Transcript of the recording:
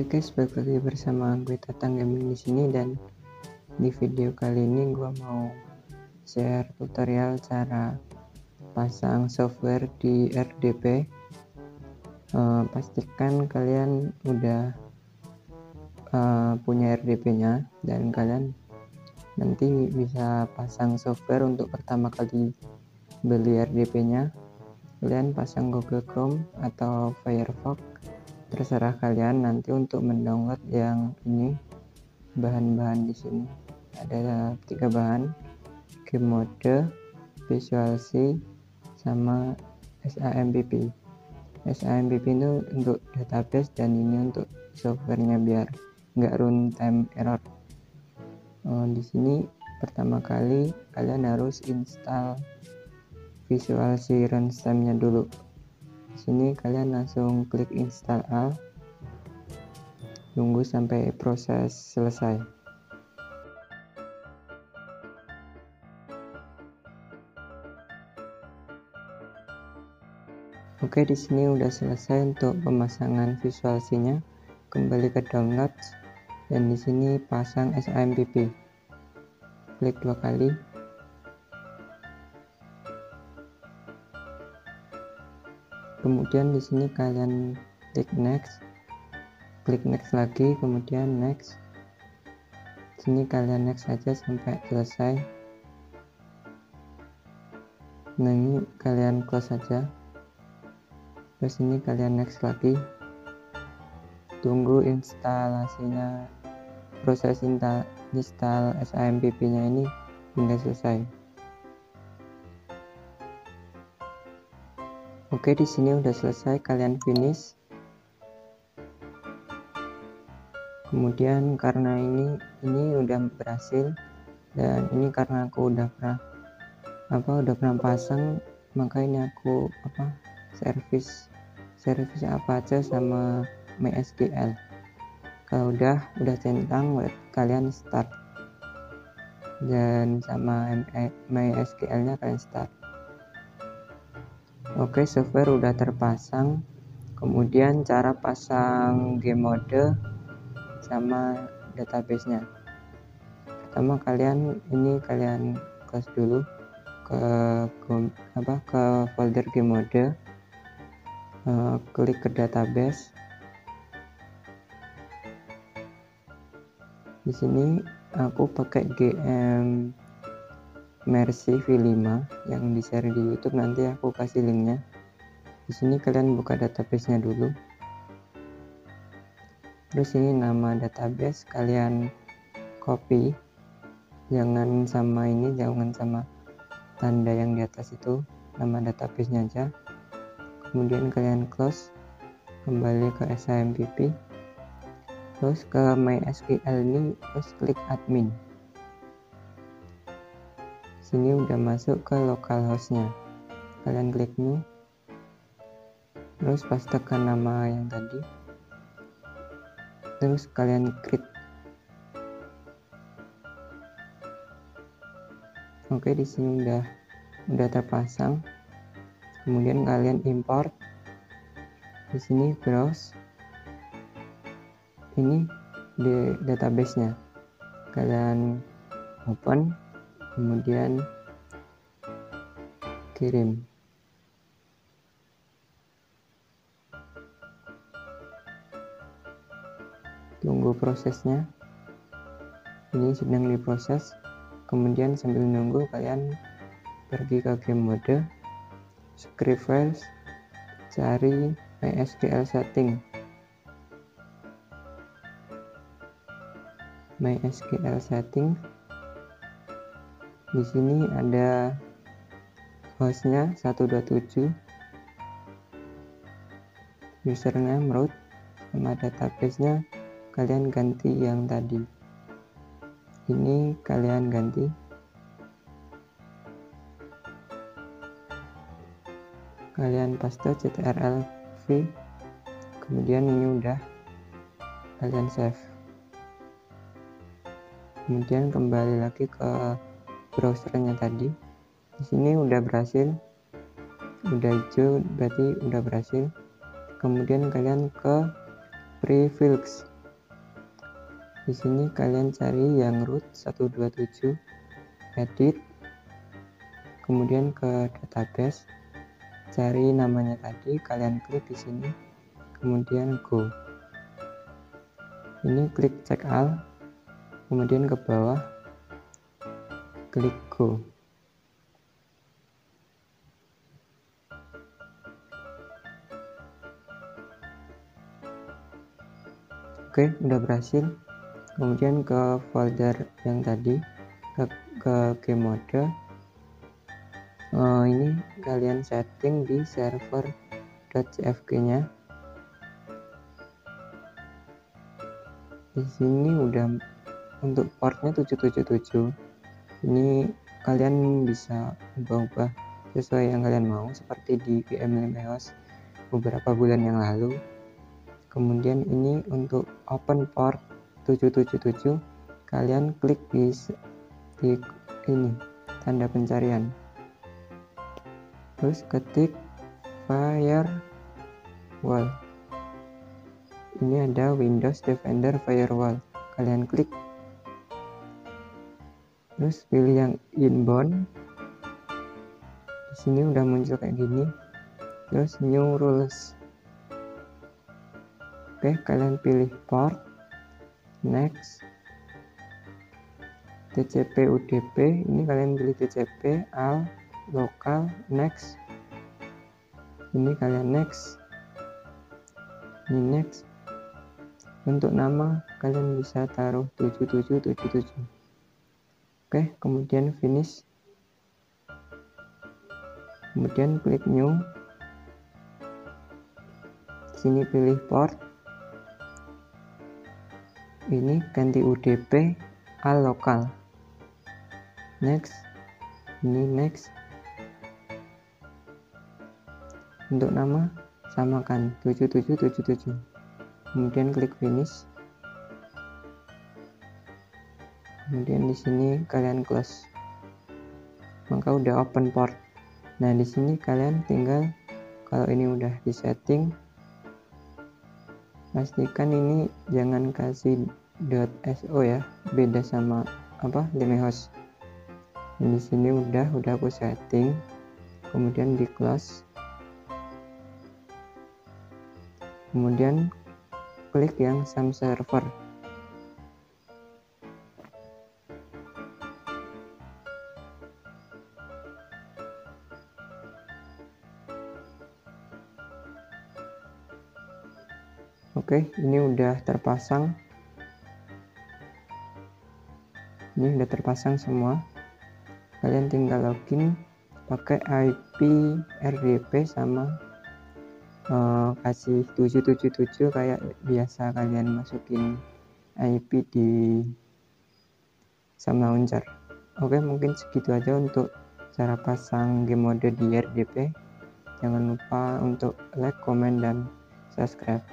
Oke guys, balik lagi bersama gue Tatang Gaming di sini, dan di video kali ini gue mau share tutorial cara pasang software di RDP. Pastikan kalian udah punya RDP-nya dan kalian nanti bisa pasang software. Untuk pertama kali beli RDP-nya, kalian pasang Google Chrome atau Firefox, terserah kalian nanti untuk mendownload yang ini. Bahan-bahan di sini ada 3 bahan: game mode, Visual C, sama SAMPP. SAMPP itu untuk database dan ini untuk softwarenya biar nggak runtime error. Di sini pertama kali kalian harus install Visual C runtime-nya dulu. Di sini kalian langsung klik install all, tunggu sampai proses selesai. Oke, di sini udah selesai untuk pemasangan Visual C-nya. Kembali ke download dan di sini pasang SAMPP. Klik 2 kali. Kemudian di sini kalian klik next. Klik next lagi, kemudian next. Sini kalian next saja sampai selesai. Nah, ini kalian close saja. Terus ini kalian next lagi. Tunggu instalasinya, proses install SAMPP-nya ini hingga selesai. Oke, di sini udah selesai, kalian finish. Kemudian karena ini udah berhasil, dan ini karena aku udah pernah pasang, maka ini aku servis apa aja sama MySQL. Kalau udah centang, kalian start, dan sama MySQL nya kalian start. Oke, software udah terpasang. Kemudian cara pasang game mode sama database-nya. Pertama kalian close dulu ke folder game mode, klik ke database. Di sini aku pakai GM Mercy V5 yang di share di YouTube, nanti aku kasih linknya. Di sini kalian buka database-nya dulu. Terus ini nama database kalian copy, jangan sama tanda yang di atas itu, nama database-nya aja. Kemudian kalian close, kembali ke SAMPP, terus ke MySQL ini, terus klik admin. Sini udah masuk ke localhost-nya, kalian klik new, terus pas tekan nama yang tadi, terus kalian create. Oke, di sini udah terpasang. Kemudian kalian import. Di sini browse. Ini di database-nya. Kalian open, kemudian kirim. Tunggu prosesnya. Ini sedang diproses. Kemudian sambil nunggu kalian pergi ke game mode, script files, cari MySQL setting. MySQL setting. Di sini ada hostnya 127, username root, sama database-nya kalian ganti yang tadi. Ini kalian ganti. Kalian paste ctrl-v, kemudian ini udah kalian save. Kemudian kembali lagi ke browsernya tadi. Di sini udah berhasil, udah hijau berarti udah berhasil. Kemudian kalian ke prefix, Di sini kalian cari yang root 127, edit, kemudian ke database, cari namanya tadi, kalian klik di sini, kemudian go. Ini klik check all, kemudian ke bawah, klik go. Oke, udah berhasil. Kemudian ke folder yang tadi, ke game mode. Ini kalian setting di server.cfg nya. Di sini udah untuk portnya 777. Ini kalian bisa ubah-ubah sesuai yang kalian mau, seperti di GM5OS beberapa bulan yang lalu. Kemudian ini untuk open port 777, kalian klik di ini tanda pencarian, terus ketik firewall. Ini ada Windows Defender Firewall, kalian klik, terus pilih yang inbound. Di sini udah muncul kayak gini, terus new rules. Oke, kalian pilih port, next, TCP UDP, ini kalian pilih TCP, AL, lokal, next, ini kalian next, ini next. Untuk nama kalian bisa taruh 7777. Oke, kemudian finish, kemudian klik new, sini pilih port, ini ganti UDP AL lokal, next, ini next. Untuk nama samakan 7777, kemudian klik finish, kemudian di sini kalian close, maka udah open port. Nah, di sini kalian tinggal, kalau ini udah disetting, pastikan ini jangan kasih .so ya, beda sama LimeHost. Di sini udah aku setting, kemudian di close, kemudian klik yang some server. Oke, ini udah terpasang. Ini udah terpasang semua. Kalian tinggal login pakai IP RDP sama kasih 777 kayak biasa kalian masukin IP di Sam Launcher. Oke, mungkin segitu aja untuk cara pasang game mode di RDP. Jangan lupa untuk like, comment, dan subscribe.